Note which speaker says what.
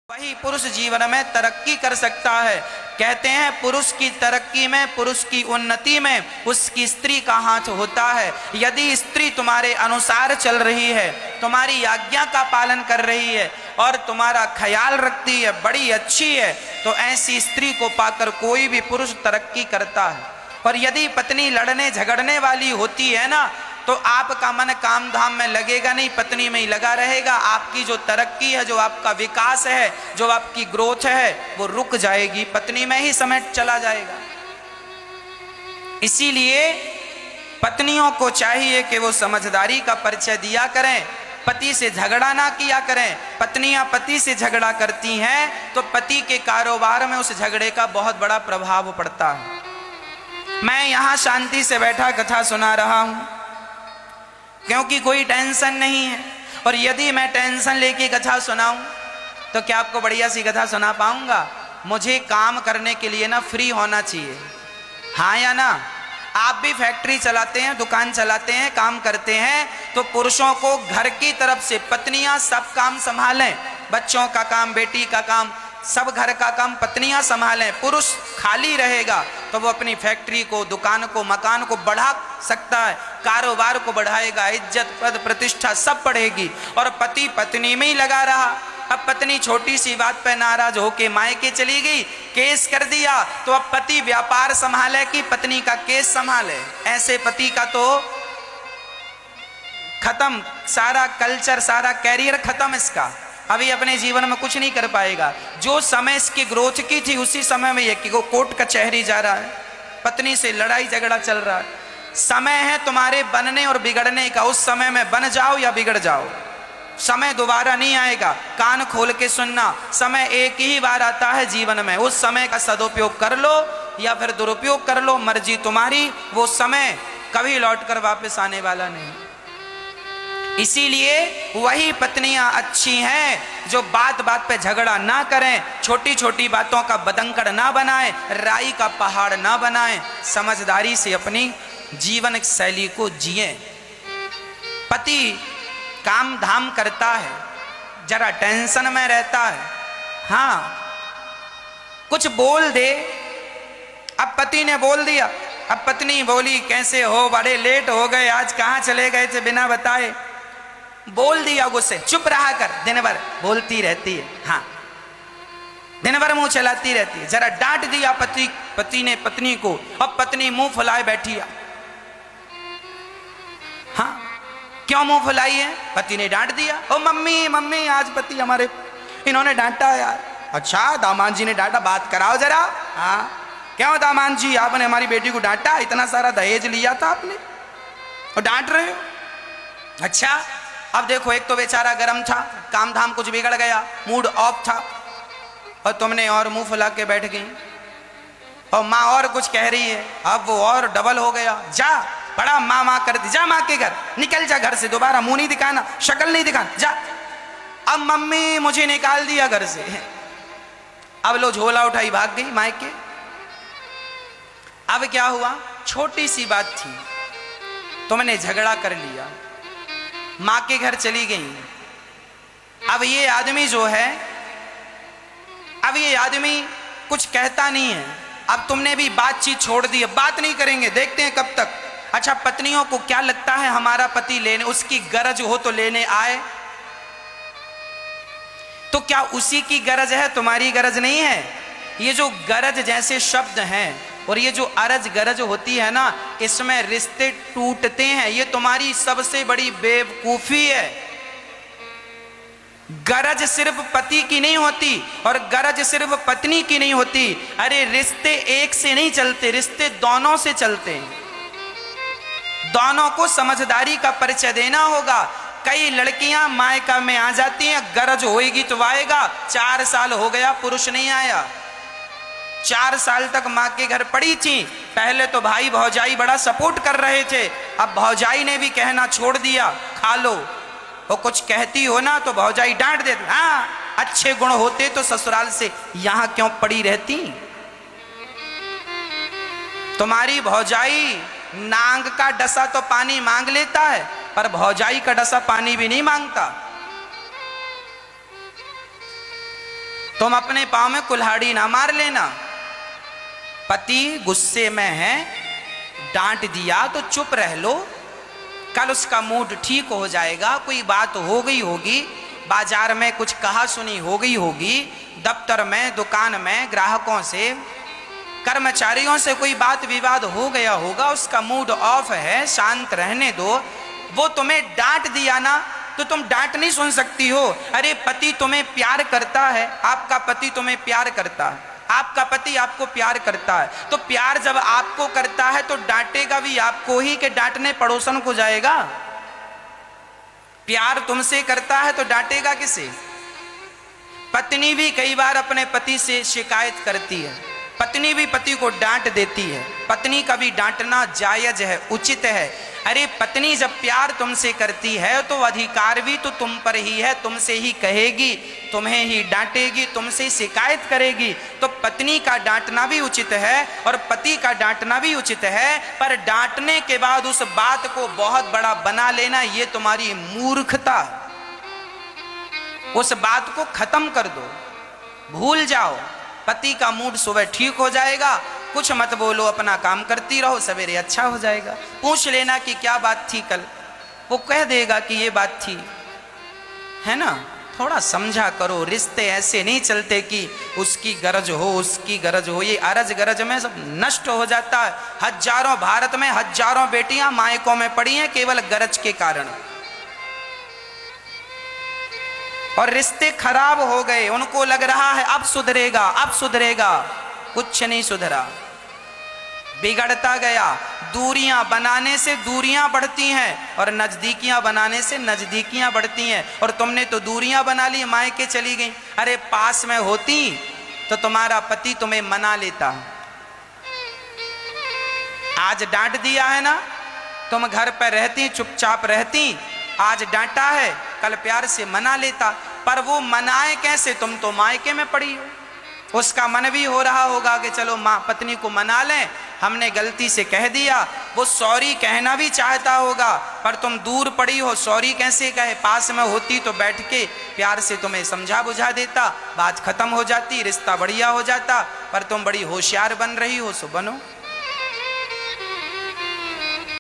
Speaker 1: वही पुरुष जीवन में तरक्की कर सकता है। कहते हैं पुरुष की तरक्की में, पुरुष की उन्नति में उसकी स्त्री का हाथ होता है। यदि स्त्री तुम्हारे अनुसार चल रही है, तुम्हारी आज्ञा का पालन कर रही है और तुम्हारा ख्याल रखती है, बड़ी अच्छी है, तो ऐसी स्त्री को पाकर कोई भी पुरुष तरक्की करता है। और यदि पत्नी लड़ने झगड़ने वाली होती है ना, तो आपका मन काम धाम में लगेगा नहीं, पत्नी में ही लगा रहेगा। आपकी जो तरक्की है, जो आपका विकास है, जो आपकी ग्रोथ है, वो रुक जाएगी, पत्नी में ही समय चला जाएगा। इसीलिए पत्नियों को चाहिए कि वो समझदारी का परिचय दिया करें, पति से झगड़ा ना किया करें। पत्नियां पति से झगड़ा करती हैं तो पति के कारोबार में उस झगड़े का बहुत बड़ा प्रभाव पड़ता है। मैं यहां शांति से बैठा कथा सुना रहा हूं क्योंकि कोई टेंशन नहीं है, और यदि मैं टेंशन लेके कथा सुनाऊं तो क्या आपको बढ़िया सी कथा सुना पाऊंगा? मुझे काम करने के लिए ना फ्री होना चाहिए, हाँ या ना? आप भी फैक्ट्री चलाते हैं, दुकान चलाते हैं, काम करते हैं, तो पुरुषों को घर की तरफ से पत्नियां सब काम संभालें, बच्चों का काम, बेटी का काम, सब घर का काम पत्नियां संभालें। पुरुष खाली रहेगा तो वो अपनी फैक्ट्री को, दुकान को, मकान को बढ़ा सकता है, कारोबार को बढ़ाएगा, इज्जत पद प्रतिष्ठा सब बढ़ेगी। और पति पत्नी में ही लगा रहा। अब पत्नी छोटी सी बात पे नाराज होके मायके चली गई, केस कर दिया, तो अब पति व्यापार संभाले कि पत्नी का केस संभाले? ऐसे पति का तो खत्म, सारा कल्चर, सारा कैरियर खत्म इसका। अभी अपने जीवन में कुछ नहीं कर पाएगा। जो समय इसकी ग्रोथ की थी उसी समय में ये कि वो कोर्ट कचहरी जा रहा है, पत्नी से लड़ाई झगड़ा चल रहा है। समय है तुम्हारे बनने और बिगड़ने का, उस समय में बन जाओ या बिगड़ जाओ। समय दोबारा नहीं आएगा, कान खोल के सुनना। समय एक ही बार आता है जीवन में, उस समय का सदुपयोग कर लो या फिर दुरुपयोग कर लो, मर्जी तुम्हारी। वो समय कभी लौट कर वापस आने वाला नहीं। इसीलिए वही पत्नियां अच्छी हैं जो बात बात पे झगड़ा ना करें, छोटी छोटी बातों का बदंकड़ ना बनाएं, राई का पहाड़ ना बनाएं, समझदारी से अपनी जीवन शैली को जिए। पति काम धाम करता है, जरा टेंशन में रहता है, हाँ कुछ बोल दे। अब पति ने बोल दिया, अब पत्नी बोली कैसे हो, बड़े लेट हो गए आज, कहाँ चले गए थे बिना बताए? बोल दिया गुस्से, चुप रहा कर। दिन भर बोलती रहती है, हाँ दिन भर मुंह चलाती रहती है। जरा डांट दिया पति ने पत्नी को, अब पत्नी मुंह फुलाए बैठी है। हाँ क्यों मुंह फुलाई है? पति ने डांट दिया। ओ मम्मी मम्मी, आज पति हमारे इन्होंने डांटा यार। अच्छा दामाद जी ने डांटा, बात कराओ जरा। हाँ क्यों दामाद जी, आपने हमारी बेटी को डांटा? इतना सारा दहेज लिया था आपने और डांट रहे हो? अच्छा अब देखो, एक तो बेचारा गरम था, काम धाम कुछ बिगड़ गया, मूड ऑफ था, और तुमने और मुंह फुला के बैठ गई। और माँ और कुछ कह रही है, अब वो और डबल हो गया। जा, बड़ा माँ माँ करती, जा माँ के घर, निकल जा घर से, दोबारा मुंह नहीं दिखाना, शक्ल नहीं दिखाना, जा। अब मम्मी मुझे निकाल दिया घर से। अब लो झोला उठाई भाग गई मायके। अब क्या हुआ? छोटी सी बात थी, तुमने झगड़ा कर लिया, मां के घर चली गई। अब ये आदमी जो है, अब ये आदमी कुछ कहता नहीं है। अब तुमने भी बातचीत छोड़ दी, बात नहीं करेंगे, देखते हैं कब तक। अच्छा पत्नियों को क्या लगता है हमारा पति लेने, उसकी गरज हो तो लेने आए, तो क्या उसी की गरज है, तुम्हारी गरज नहीं है? ये जो गरज जैसे शब्द हैं और ये जो अरज गरज होती है ना, इसमें रिश्ते टूटते हैं। ये तुम्हारी सबसे बड़ी बेवकूफी है। गरज सिर्फ पति की नहीं होती और गरज सिर्फ पत्नी की नहीं होती। अरे रिश्ते एक से नहीं चलते, रिश्ते दोनों से चलते हैं। दोनों को समझदारी का परिचय देना होगा। कई लड़कियां मायका में आ जाती हैं, गरज होएगी तो आएगा। 4 साल हो गया पुरुष नहीं आया, 4 साल तक माँ के घर पड़ी थी। पहले तो भाई भौजाई बड़ा सपोर्ट कर रहे थे, अब भौजाई ने भी कहना छोड़ दिया, खा लो। वो कुछ कहती हो ना तो भौजाई डांट देती, हाँ अच्छे गुण होते तो ससुराल से यहां क्यों पड़ी रहती? तुम्हारी भौजाई नांग का डसा तो पानी मांग लेता है, पर भौजाई का डसा पानी भी नहीं मांगता। तुम अपने पाँव में कुल्हाड़ी ना मार लेना। पति गुस्से में है, डांट दिया तो चुप रह लो, कल उसका मूड ठीक हो जाएगा। कोई बात हो गई होगी, बाजार में कुछ कहा सुनी हो गई होगी, दफ्तर में, दुकान में, ग्राहकों से, कर्मचारियों से कोई बात विवाद हो गया होगा, उसका मूड ऑफ है, शांत रहने दो। वो तुम्हें डांट दिया ना, तो तुम डांट नहीं सुन सकती हो। अरे पति तुम्हें प्यार करता है, आपका पति तुम्हें प्यार करता है, आपका पति आपको प्यार करता है, तो प्यार जब आपको करता है तो डांटेगा भी आपको ही कि डांटने पड़ोसन को जाएगा? प्यार तुमसे करता है तो डांटेगा किसे? पत्नी भी कई बार अपने पति से शिकायत करती है, पत्नी भी पति को डांट देती है। पत्नी का भी डांटना जायज है, उचित है। अरे पत्नी जब प्यार तुमसे करती है तो अधिकार भी तो तुम पर ही है, तुमसे ही कहेगी, तुम्हें ही डांटेगी, तुमसे शिकायत करेगी। तो पत्नी का डांटना भी उचित है और पति का डांटना भी उचित है, पर डांटने के बाद उस बात को बहुत बड़ा बना लेना, ये तुम्हारी मूर्खता। उस बात को खत्म कर दो, भूल जाओ। पति का मूड सुबह ठीक हो जाएगा, कुछ मत बोलो, अपना काम करती रहो, सवेरे अच्छा हो जाएगा। पूछ लेना कि क्या बात थी कल, वो कह देगा कि ये बात थी, है ना। थोड़ा समझा करो, रिश्ते ऐसे नहीं चलते कि उसकी गरज हो, उसकी गरज हो, ये अरज गरज में सब नष्ट हो जाता है। हजारों, भारत में हजारों बेटियां मायकों में पड़ी हैं केवल गरज के कारण, और रिश्ते खराब हो गए। उनको लग रहा है अब सुधरेगा, अब सुधरेगा, कुछ नहीं सुधरा, बिगड़ता गया। दूरियां बनाने से दूरियां बढ़ती हैं और नजदीकियां बनाने से नजदीकियां बढ़ती हैं। और तुमने तो दूरियां बना ली, मायके चली गई। अरे पास में होती तो तुम्हारा पति तुम्हें मना लेता। आज डांट दिया है ना, तुम घर पर रहती, चुपचाप रहती, आज डांटा है, कल प्यार से मना लेता। पर वो मनाए कैसे? तुम तो मायके में पड़ी हो। उसका मन भी हो रहा होगा कि चलो माँ पत्नी को मना लें, हमने गलती से कह दिया। वो सॉरी कहना भी चाहता होगा, पर तुम दूर पड़ी हो, सॉरी कैसे कहे? पास में होती तो बैठ के प्यार से तुम्हें समझा बुझा देता, बात खत्म हो जाती, रिश्ता बढ़िया हो जाता। पर तुम बड़ी होशियार बन रही हो, सो बनो।